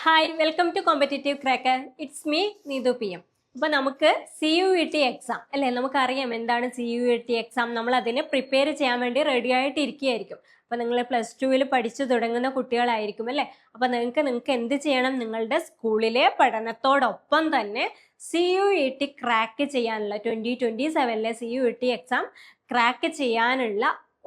Hi welcome to competitive cracker. It's me Neethu PM. അപ്പോൾ നമുക്ക് CUET exam അല്ലേ, നമുക്കറിയാം എന്താണ് CUET എക്സാം. നമ്മൾ അതിനെ പ്രിപ്പയർ ചെയ്യാൻ വേണ്ടി റെഡി ആയിട്ട് ഇരിക്കുകയായിരിക്കും. അപ്പോൾ നിങ്ങൾ +2 പഠിച്ചു തുടങ്ങുന്ന കുട്ടികളായിരിക്കും അല്ലേ. അപ്പോൾ നിങ്ങൾക്ക് എന്ത് ചെയ്യണം, നിങ്ങളുടെ സ്കൂളിലെ പഠനത്തോടൊപ്പം തന്നെ CUET ക്രാക്ക് ചെയ്യാനുള്ള 2027 CUET എക്സാം ക്രാക്ക് ചെയ്യാനുള്ള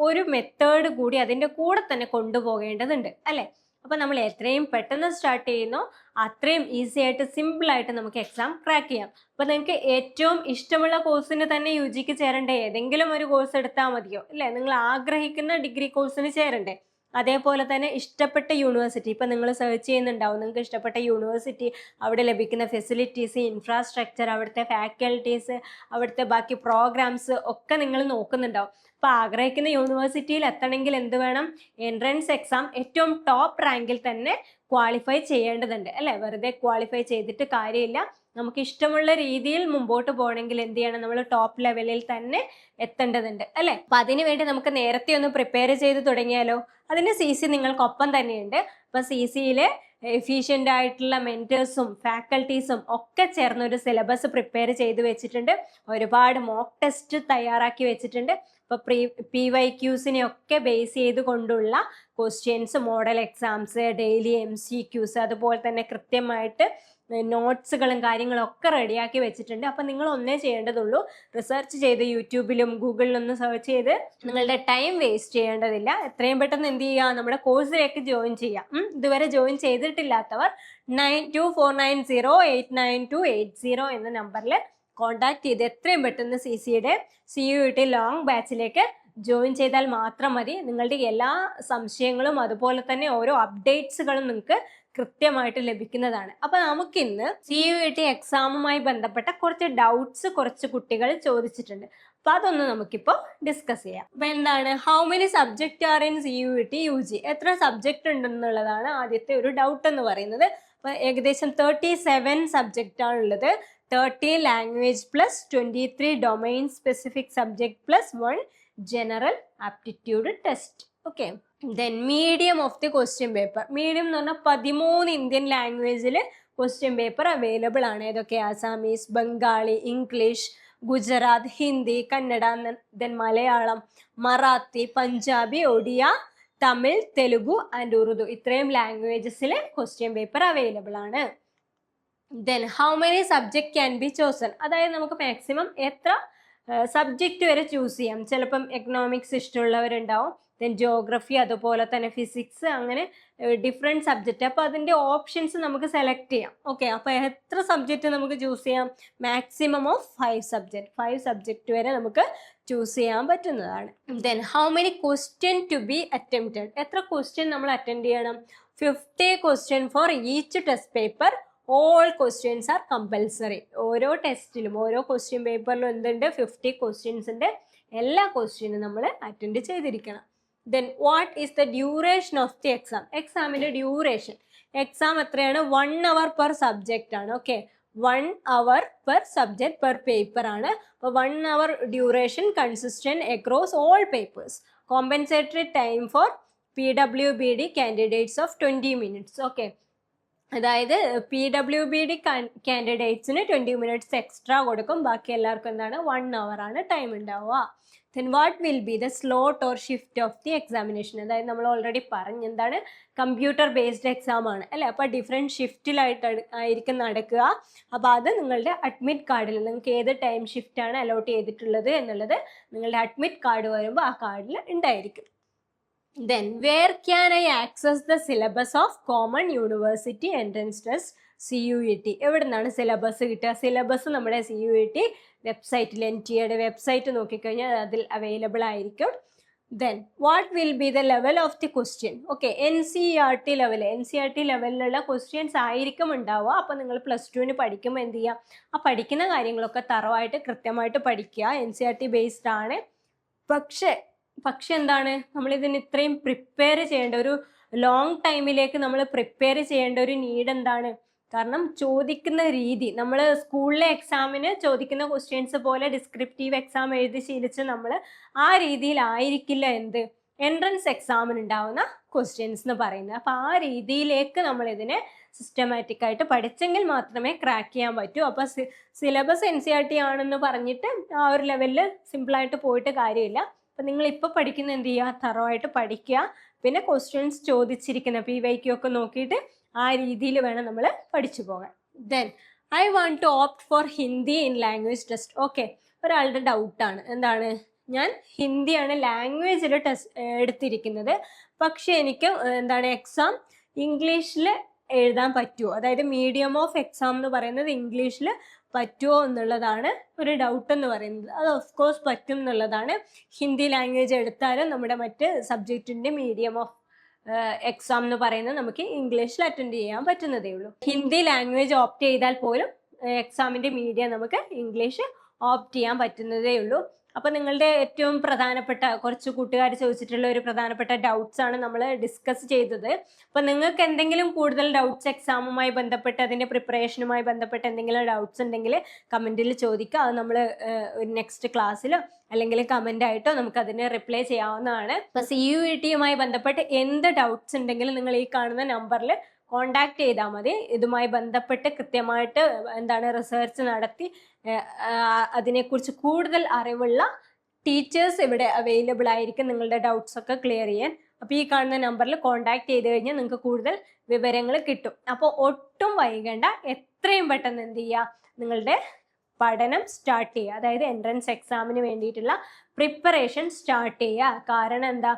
ഒരു മെത്തേഡ് കൂടി അതിൻ്റെ കൂടെ തന്നെ കൊണ്ടുപോകേണ്ടതുണ്ട് അല്ലേ. അപ്പോൾ നമ്മൾ എത്രയും പെട്ടെന്ന് സ്റ്റാർട്ട് ചെയ്യുന്നോ അത്രയും ഈസി ആയിട്ട് സിമ്പിൾ ആയിട്ട് നമുക്ക് എക്സാം ക്രാക്ക് ചെയ്യാം. അപ്പോൾ നിങ്ങൾക്ക് ഏറ്റവും ഇഷ്ടമുള്ള കോഴ്സിന് തന്നെ UGക്ക് ചേരണ്ടേ? ഏതെങ്കിലും ഒരു കോഴ്സ് എടുത്താൽ മതിയോ? അല്ലേ, നിങ്ങൾ ആഗ്രഹിക്കുന്ന ഡിഗ്രി കോഴ്സിന് ചേരണ്ടേ? അതേപോലെ തന്നെ ഇഷ്ടപ്പെട്ട യൂണിവേഴ്സിറ്റി, ഇപ്പം നിങ്ങൾ സെർച്ച് ചെയ്യുന്നുണ്ടാവും, നിങ്ങൾക്ക് ഇഷ്ടപ്പെട്ട യൂണിവേഴ്സിറ്റി, അവിടെ ലഭിക്കുന്ന ഫെസിലിറ്റീസ്, ഇൻഫ്രാസ്ട്രക്ചർ, അവിടുത്തെ ഫാക്കൽറ്റീസ്, അവിടുത്തെ ബാക്കി പ്രോഗ്രാംസ് ഒക്കെ നിങ്ങൾ നോക്കുന്നുണ്ടാവും. അപ്പോൾ ആഗ്രഹിക്കുന്ന യൂണിവേഴ്സിറ്റിയിൽ എത്തണമെങ്കിൽ എന്ത് വേണം? എൻട്രൻസ് എക്സാം ഏറ്റവും ടോപ്പ് റാങ്കിൽ തന്നെ ക്വാളിഫൈ ചെയ്യേണ്ടതുണ്ട് അല്ലേ. വെറുതെ ക്വാളിഫൈ ചെയ്തിട്ട് കാര്യമില്ല. നമുക്ക് ഇഷ്ടമുള്ള രീതിയിൽ മുമ്പോട്ട് പോകണമെങ്കിൽ എന്ത് ചെയ്യണം? നമ്മൾ ടോപ്പ് ലെവലിൽ തന്നെ എത്തേണ്ടതുണ്ട് അല്ലേ. അപ്പം അതിനു വേണ്ടി നമുക്ക് നേരത്തെ ഒന്ന് പ്രിപ്പയർ ചെയ്ത് തുടങ്ങിയാലോ? അതിന് CC നിങ്ങൾക്കൊപ്പം തന്നെയുണ്ട്. അപ്പം CCയിൽ എഫിഷ്യൻ്റ് ആയിട്ടുള്ള മെൻറ്റേഴ്സും ഫാക്കൽറ്റീസും ഒക്കെ ചേർന്നൊരു സിലബസ് പ്രിപ്പയർ ചെയ്ത് വെച്ചിട്ടുണ്ട്. ഒരുപാട് മോക്ക് ടെസ്റ്റ് തയ്യാറാക്കി വെച്ചിട്ടുണ്ട്. അപ്പോൾ PYQs ഒക്കെ ബേസ് ചെയ്ത് കൊണ്ടുള്ള questions, model exams, daily MCQs, അതുപോലെ തന്നെ കൃത്യമായിട്ട് നോട്ട്സുകളും കാര്യങ്ങളും ഒക്കെ റെഡിയാക്കി വെച്ചിട്ടുണ്ട്. അപ്പം നിങ്ങൾ ഒന്നേ ചെയ്യേണ്ടതുള്ളൂ, റിസർച്ച് ചെയ്ത് യൂട്യൂബിലും ഗൂഗിളിലൊന്നും സെർച്ച് ചെയ്ത് നിങ്ങളുടെ ടൈം വേസ്റ്റ് ചെയ്യേണ്ടതില്ല. എത്രയും പെട്ടെന്ന് എന്ത് ചെയ്യുക, നമ്മുടെ കോഴ്സിലേക്ക് ജോയിൻ ചെയ്യാം. ഇതുവരെ ജോയിൻ ചെയ്തിട്ടില്ലാത്തവർ 9249089280 എന്ന നമ്പറിൽ കോൺടാക്ട് ചെയ്ത് എത്രയും പെട്ടെന്ന് CCയുടെ CUET ലോങ് ബാച്ചിലേക്ക് ജോയിൻ ചെയ്താൽ മാത്രം മതി. നിങ്ങളുടെ എല്ലാ സംശയങ്ങളും അതുപോലെ തന്നെ ഓരോ അപ്ഡേറ്റ്സുകളും നിങ്ങൾക്ക് കൃത്യമായിട്ട് ലഭിക്കുന്നതാണ്. അപ്പൊ നമുക്കിന്ന് CUET എക്സാമുമായി ബന്ധപ്പെട്ട കുറച്ച് ഡൗട്ട്സ് കുറച്ച് കുട്ടികൾ ചോദിച്ചിട്ടുണ്ട്. അപ്പൊ അതൊന്ന് നമുക്കിപ്പോൾ ഡിസ്കസ് ചെയ്യാം. അപ്പൊ എന്താണ്, how many subject are in CUET UG? എത്ര സബ്ജക്റ്റ് ഉണ്ടെന്നുള്ളതാണ് ആദ്യത്തെ ഒരു ഡൗട്ട് എന്ന് പറയുന്നത്. അപ്പൊ ഏകദേശം 37 സബ്ജക്റ്റ് ആണുള്ളത്. 30 language plus 23 domain specific subject plus 1 general aptitude test. Okay, then medium of the question paper. Medium എന്ന് പറഞ്ഞാൽ 13 ഇന്ത്യൻ ലാംഗ്വേജിൽ ക്വസ്റ്റ്യൻ പേപ്പർ അവൈലബിൾ ആണ്. ഏതൊക്കെ? Assamese, Bengali, English, Gujarat, Hindi, Kannada, then Malayalam, Marathi, Punjabi, Odia, Tamil, Telugu and Urdu. ഇത്രയും ലാംഗ്വേജസിൽ ക്വസ്റ്റ്യൻ പേപ്പർ അവൈലബിൾ ആണ്. Then how many subject can be chosen? അതായത് നമുക്ക് maximum എത്ര സബ്ജക്റ്റ് വരെ ചൂസ് ചെയ്യാം. ചിലപ്പം എക്കണോമിക്സ് ഇഷ്ടമുള്ളവരുണ്ടാവും, ദെൻ ജോഗ്രഫി, അതുപോലെ തന്നെ ഫിസിക്സ്, അങ്ങനെ ഡിഫറെൻറ്റ് സബ്ജക്റ്റ്. അപ്പോൾ അതിൻ്റെ ഓപ്ഷൻസ് നമുക്ക് സെലക്ട് ചെയ്യാം. ഓക്കെ, അപ്പോൾ എത്ര സബ്ജക്റ്റ് നമുക്ക് ചൂസ് ചെയ്യാം? മാക്സിമം ഓഫ് 5 സബ്ജക്റ്റ് വരെ നമുക്ക് ചൂസ് ചെയ്യാൻ പറ്റുന്നതാണ്. Then how many question to be attempted? എത്ര ക്വസ്റ്റ്യൻ നമ്മൾ അറ്റൻഡ് ചെയ്യണം? 50 question for each test paper. All questions are compulsory. ഓരോ ടെസ്റ്റിലും ഓരോ ക്വസ്റ്റ്യൻ പേപ്പറിലും എന്തുണ്ട്? 50 ക്വസ്റ്റ്യൻസ് ഉണ്ട്. എല്ലാ ക്വസ്റ്റ്യനും നമ്മൾ അറ്റൻഡ് ചെയ്തിരിക്കണം. Then what is the duration of the exam? എക്സാമിൻ്റെ ഡ്യൂറേഷൻ, എക്സാം എത്രയാണ്? 1 hour പെർ സബ്ജക്റ്റ് ആണ്. Okay, 1 hour per subject per paper ആണ്. അപ്പോൾ 1 hour duration consistent across all papers. Compensatory time for PWBD candidates of 20 minutes. Okay, അതായത് PWBD കാൻഡിഡേറ്റ്സിന് 20 minutes extra കൊടുക്കും. ബാക്കി എല്ലാവർക്കും എന്താണ്? 1 hour ആണ് ടൈം ഉണ്ടാവുക. Then what will be the slot or shift of the examination? അതായത് നമ്മൾ ഓൾറെഡി പറഞ്ഞു എന്താണ്, കമ്പ്യൂട്ടർ ബേസ്ഡ് എക്സാം ആണ് അല്ലേ. അപ്പോൾ ഡിഫറെൻറ്റ് ഷിഫ്റ്റിലായിട്ട് ആയിരിക്കും നടക്കുക. അപ്പോൾ അത് നിങ്ങളുടെ അഡ്മിറ്റ് കാർഡിൽ നിങ്ങൾക്ക് ഏത് ടൈം ഷിഫ്റ്റാണ് അലോട്ട് ചെയ്തിട്ടുള്ളത് എന്നുള്ളത് നിങ്ങളുടെ അഡ്മിറ്റ് കാർഡ് വരുമ്പോൾ ആ കാർഡിൽ ഉണ്ടായിരിക്കും. Then where can I access the syllabus of Common University Entrance Test CUET? എവിടെ നിന്നാണ് സിലബസ് കിട്ടുക? സിലബസ് നമ്മുടെ CUET വെബ്സൈറ്റിൽ, NTA വെബ്സൈറ്റ് നോക്കിക്കഴിഞ്ഞാൽ അതിൽ അവൈലബിൾ ആയിരിക്കും. Then what will be the level of the question? Okay, NCERT ലെവലിലുള്ള ക്വസ്റ്റ്യൻസ് ആയിരിക്കും ഉണ്ടാവുക. അപ്പോൾ നിങ്ങൾ +2 പഠിക്കുമ്പോൾ എന്ത് ചെയ്യുക? ആ പഠിക്കുന്ന കാര്യങ്ങളൊക്കെ തറവായിട്ട് കൃത്യമായിട്ട് പഠിക്കുക. NCERT ബേസ്ഡ് ആണ്. പക്ഷെ എന്താണ്, നമ്മളിതിന് ഇത്രയും പ്രിപ്പയർ ചെയ്യേണ്ട, ഒരു ലോങ് ടൈമിലേക്ക് നമ്മൾ പ്രിപ്പയർ ചെയ്യേണ്ട ഒരു നീഡ് എന്താണ്? കാരണം ചോദിക്കുന്ന രീതി, നമ്മൾ സ്കൂളിലെ എക്സാമിന് ചോദിക്കുന്ന ക്വസ്റ്റ്യൻസ് പോലെ ഡിസ്ക്രിപ്റ്റീവ് എക്സാം എഴുതി ശീലിച്ച് നമ്മൾ ആ രീതിയിലായിരിക്കില്ല എൻട്രൻസ് എക്സാമിന് ഉണ്ടാവുന്ന ക്വസ്റ്റ്യൻസ് എന്ന് പറയുന്നത്. അപ്പോൾ ആ രീതിയിലേക്ക് നമ്മൾ ഇതിനെ സിസ്റ്റമാറ്റിക് ആയിട്ട് പഠിച്ചെങ്കിൽ മാത്രമേ ക്രാക്ക് ചെയ്യാൻ പറ്റൂ. അപ്പോൾ സിലബസ് NCERT ആണെന്ന് പറഞ്ഞിട്ട് ആ ഒരു ലെവലിൽ സിമ്പിളായിട്ട് പോയിട്ട് കാര്യമില്ല. അപ്പം നിങ്ങൾ ഇപ്പോൾ പഠിക്കുന്ന എന്ത് ചെയ്യുക, തറവായിട്ട് പഠിക്കുക. പിന്നെ ക്വസ്റ്റ്യൻസ് ചോദിച്ചിരിക്കുന്ന PYQ ഒക്കെ നോക്കിയിട്ട് ആ രീതിയിൽ വേണം നമ്മൾ പഠിച്ചു പോകാൻ. Then I want to opt for Hindi in language test. Okay, ഒരാളുടെ ഡൗട്ടാണ്, എന്താണ്, ഞാൻ ഹിന്ദിയാണ് ലാംഗ്വേജിൽ എടുത്തിരിക്കുന്നത്, പക്ഷെ എനിക്ക് എന്താണ് എക്സാം ഇംഗ്ലീഷിൽ എഴുതാൻ പറ്റുമോ, അതായത് മീഡിയം ഓഫ് എക്സാം എന്ന് പറയുന്നത് ഇംഗ്ലീഷിൽ പറ്റുമോ എന്നുള്ളതാണ് ഒരു ഡൗട്ട് എന്ന് പറയുന്നത്. അത് ഓഫ് കോഴ്സ് പറ്റും എന്നുള്ളതാണ്. ഹിന്ദി ലാംഗ്വേജ് എടുത്താലും നമ്മുടെ മറ്റ് സബ്ജക്റ്റിൻ്റെ മീഡിയം ഓഫ് എക്സാം എന്ന് പറയുന്നത് നമുക്ക് ഇംഗ്ലീഷിൽ അറ്റൻഡ് ചെയ്യാൻ പറ്റുന്നതേ ഉള്ളൂ. ഹിന്ദി ലാംഗ്വേജ് ഓപ്റ്റ് ചെയ്താൽ പോലും എക്സാമിൻ്റെ മീഡിയം നമുക്ക് ഇംഗ്ലീഷ് ഓപ്റ്റ് ചെയ്യാൻ പറ്റുന്നതേ ഉള്ളൂ. അപ്പോൾ നിങ്ങളുടെ ഏറ്റവും പ്രധാനപ്പെട്ട കുറച്ച് കൂട്ടുകാർ ചോദിച്ചിട്ടുള്ള ഒരു പ്രധാനപ്പെട്ട ഡൗട്ട്സ് ആണ് നമ്മൾ ഡിസ്കസ് ചെയ്തത്. അപ്പോൾ നിങ്ങൾക്ക് എന്തെങ്കിലും കൂടുതൽ ഡൗട്ട്സ് എക്സാമുമായി ബന്ധപ്പെട്ട് അതിൻ്റെ പ്രിപ്പറേഷനുമായി ബന്ധപ്പെട്ട് എന്തെങ്കിലും ഡൗട്ട്സ് ഉണ്ടെങ്കിൽ കമൻറ്റിൽ ചോദിക്കുക. അത് നമ്മൾ നെക്സ്റ്റ് ക്ലാസ്സിലോ അല്ലെങ്കിൽ കമൻ്റ് ആയിട്ടോ നമുക്ക് അതിന് റിപ്ലൈ ചെയ്യാവുന്നതാണ്. അപ്പോൾ CUET-യുമായി ബന്ധപ്പെട്ട് എന്ത് ഡൗട്ട്സ് ഉണ്ടെങ്കിലും നിങ്ങൾ ഈ കാണുന്ന നമ്പറിൽ കോണ്ടാക്ട് ചെയ്താൽ മതി. ഇതുമായി ബന്ധപ്പെട്ട് കൃത്യമായിട്ട് എന്താണ് റിസർച്ച് നടത്തി അതിനെക്കുറിച്ച് കൂടുതൽ അറിവുള്ള ടീച്ചേഴ്സ് ഇവിടെ അവൈലബിൾ ആയിരിക്കും നിങ്ങളുടെ ഡൗട്ട്സ് ഒക്കെ ക്ലിയർ ചെയ്യാൻ. അപ്പോൾ ഈ കാണുന്ന നമ്പറിൽ കോണ്ടാക്ട് ചെയ്ത് കഴിഞ്ഞാൽ നിങ്ങൾക്ക് കൂടുതൽ വിവരങ്ങൾ കിട്ടും. അപ്പോൾ ഒട്ടും വൈകണ്ട, എത്രയും പെട്ടെന്ന് എന്ത് ചെയ്യുക, നിങ്ങളുടെ പഠനം സ്റ്റാർട്ട് ചെയ്യുക. അതായത് എൻട്രൻസ് എക്സാമിന് വേണ്ടിയിട്ടുള്ള പ്രിപ്പറേഷൻ സ്റ്റാർട്ട് ചെയ്യുക. കാരണം എന്താ,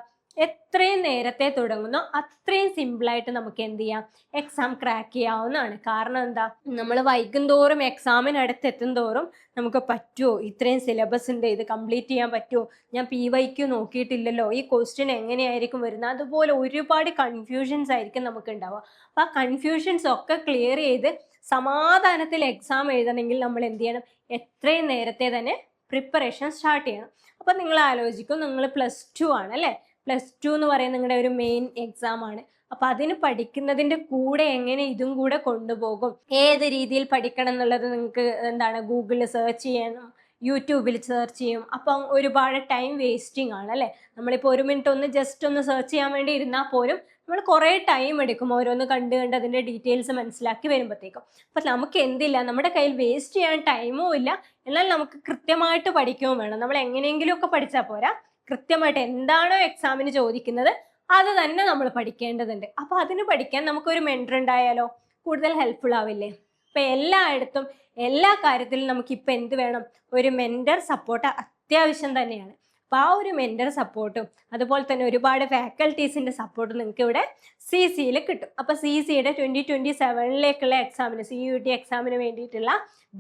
എത്രയും നേരത്തെ തുടങ്ങുന്നോ അത്രയും സിമ്പിളായിട്ട് നമുക്ക് എന്ത് ചെയ്യാം, എക്സാം ക്രാക്ക് ചെയ്യാവുന്നതാണ്. കാരണം എന്താ, നമ്മൾ വൈകും തോറും എക്സാമിനടുത്ത് എത്തും തോറും നമുക്ക് പറ്റുമോ, ഇത്രയും സിലബസ് ഉണ്ട്, ഇത് കംപ്ലീറ്റ് ചെയ്യാൻ പറ്റുമോ, ഞാൻ PYQ നോക്കിയിട്ടില്ലല്ലോ, ഈ ക്വസ്റ്റ്യൻ എങ്ങനെയായിരിക്കും വരുന്നത്, അതുപോലെ ഒരുപാട് കൺഫ്യൂഷൻസ് ആയിരിക്കും നമുക്ക് ഉണ്ടാവുക. അപ്പോൾ ആ കൺഫ്യൂഷൻസ് ഒക്കെ ക്ലിയർ ചെയ്ത് സമാധാനത്തിൽ എക്സാം എഴുതണമെങ്കിൽ നമ്മൾ എന്ത് ചെയ്യണം, എത്രയും നേരത്തെ തന്നെ പ്രിപ്പറേഷൻ സ്റ്റാർട്ട് ചെയ്യണം. അപ്പം നിങ്ങൾ ആലോചിക്കും, നിങ്ങൾ +2 ആണ് അല്ലേ, +2 എന്ന് പറയുന്നത് നിങ്ങളുടെ ഒരു മെയിൻ എക്സാം ആണ്. അപ്പം അതിന് പഠിക്കുന്നതിൻ്റെ കൂടെ എങ്ങനെ ഇതും കൂടെ കൊണ്ടുപോകും, ഏത് രീതിയിൽ പഠിക്കണം എന്നുള്ളത് നിങ്ങൾക്ക് എന്താണ് ഗൂഗിളിൽ സെർച്ച് ചെയ്യണം, യൂട്യൂബിൽ സെർച്ച് ചെയ്യും. അപ്പം ഒരുപാട് ടൈം വേസ്റ്റിംഗ് ആണ് അല്ലേ. നമ്മളിപ്പോൾ 1 മിനിറ്റ് ഒന്ന് ജസ്റ്റ് ഒന്ന് സെർച്ച് ചെയ്യാൻ വേണ്ടി ഇരുന്നാൽ പോലും നമ്മൾ കുറേ ടൈം എടുക്കും ഓരോന്ന് കണ്ട് അതിൻ്റെ ഡീറ്റെയിൽസ് മനസ്സിലാക്കി വരുമ്പോഴത്തേക്കും. അപ്പം നമുക്ക് എന്തില്ല, നമ്മുടെ കയ്യിൽ വേസ്റ്റ് ചെയ്യാൻ ടൈമും ഇല്ല, എന്നാൽ നമുക്ക് കൃത്യമായിട്ട് പഠിക്കുകയും വേണം. നമ്മൾ എങ്ങനെയെങ്കിലും ഒക്കെ പഠിച്ചാൽ പോരാ, കൃത്യമായിട്ട് എന്താണോ എക്സാമിന് ചോദിക്കുന്നത് അത് തന്നെ നമ്മൾ പഠിക്കേണ്ടതുണ്ട്. അപ്പോൾ അതിന് പഠിക്കാൻ നമുക്കൊരു മെൻറ്റർ ഉണ്ടായാലോ കൂടുതൽ ഹെൽപ്ഫുൾ ആവില്ലേ. അപ്പം എല്ലായിടത്തും എല്ലാ കാര്യത്തിലും നമുക്കിപ്പോൾ എന്ത് വേണം, ഒരു മെൻറ്റർ സപ്പോർട്ട് അത്യാവശ്യം തന്നെയാണ്. അപ്പോൾ ആ ഒരു മെൻറ്റർ സപ്പോർട്ടും അതുപോലെ തന്നെ ഒരുപാട് ഫാക്കൽറ്റീസിൻ്റെ സപ്പോർട്ടും നിങ്ങൾക്ക് ഇവിടെ CCയിൽ കിട്ടും. അപ്പോൾ CCയുടെ 2027 എക്സാമിന് CUET എക്സാമിന് വേണ്ടിയിട്ടുള്ള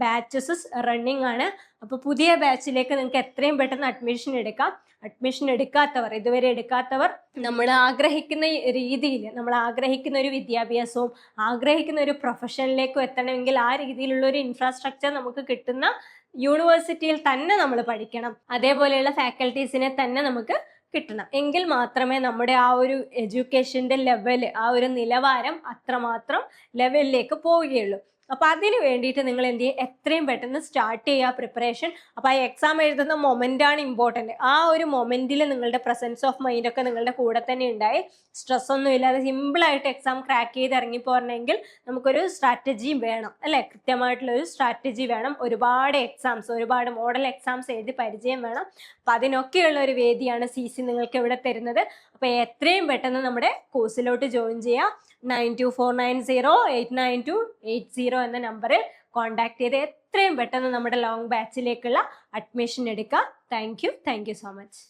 ബാച്ചസ് റണ്ണിങ് ആണ്. അപ്പോൾ പുതിയ ബാച്ചിലേക്ക് നിങ്ങൾക്ക് എത്രയും പെട്ടെന്ന് അഡ്മിഷൻ എടുക്കാത്തവർ, ഇതുവരെ എടുക്കാത്തവർ, നമ്മൾ ആഗ്രഹിക്കുന്ന രീതിയിൽ, നമ്മൾ ആഗ്രഹിക്കുന്ന ഒരു വിദ്യാഭ്യാസവും ആഗ്രഹിക്കുന്ന ഒരു പ്രൊഫഷനിലേക്കും എത്തണമെങ്കിൽ ആ രീതിയിലുള്ള ഒരു ഇൻഫ്രാസ്ട്രക്ചർ നമുക്ക് കിട്ടുന്ന യൂണിവേഴ്സിറ്റിയിൽ തന്നെ നമ്മൾ പഠിക്കണം. അതേപോലെയുള്ള ഫാക്കൽറ്റീസിനെ തന്നെ നമുക്ക് കിട്ടണം. എങ്കിൽ മാത്രമേ നമ്മുടെ ആ ഒരു എഡ്യൂക്കേഷൻ്റെ ലെവല്, ആ ഒരു നിലവാരം അത്രമാത്രം ലെവലിലേക്ക് പോവുകയുള്ളൂ. അപ്പോൾ അതിന് വേണ്ടിയിട്ട് നിങ്ങൾ എന്ത് ചെയ്യുക, എത്രയും പെട്ടെന്ന് സ്റ്റാർട്ട് ചെയ്യുക പ്രിപ്പറേഷൻ. അപ്പോൾ ആ എക്സാം എഴുതുന്ന മൊമെൻ്റാണ് ഇമ്പോർട്ടൻറ്റ്. ആ ഒരു മൊമെൻറ്റിൽ നിങ്ങളുടെ പ്രസൻസ് ഓഫ് മൈൻഡൊക്കെ നിങ്ങളുടെ കൂടെ തന്നെ ഉണ്ടായി സ്ട്രെസ് ഒന്നും ഇല്ലാതെ സിമ്പിളായിട്ട് എക്സാം ക്രാക്ക് ചെയ്ത് ഇറങ്ങിപ്പോരണമെങ്കിൽ നമുക്കൊരു സ്ട്രാറ്റജി വേണം അല്ലേ, കൃത്യമായിട്ടുള്ളൊരു സ്ട്രാറ്റജി വേണം. ഒരുപാട് എക്സാംസ്, ഒരുപാട് മോഡൽ എക്സാംസ് എഴുതി പരിചയം വേണം. അപ്പോൾ അതിനൊക്കെയുള്ള ഒരു വേദിയാണ് CC നിങ്ങൾക്ക് ഇവിടെ തരുന്നത്. അപ്പോൾ എത്രയും പെട്ടെന്ന് നമ്മുടെ കോഴ്സിലോട്ട് ജോയിൻ ചെയ്യുക. 9249089280 എന്ന നമ്പറിൽ കോൺടാക്ട് ചെയ്ത് എത്രയും പെട്ടെന്ന് നമ്മുടെ ലോങ് ബാച്ചിലേക്കുള്ള അഡ്മിഷൻ എടുക്കുക. Thank you so much.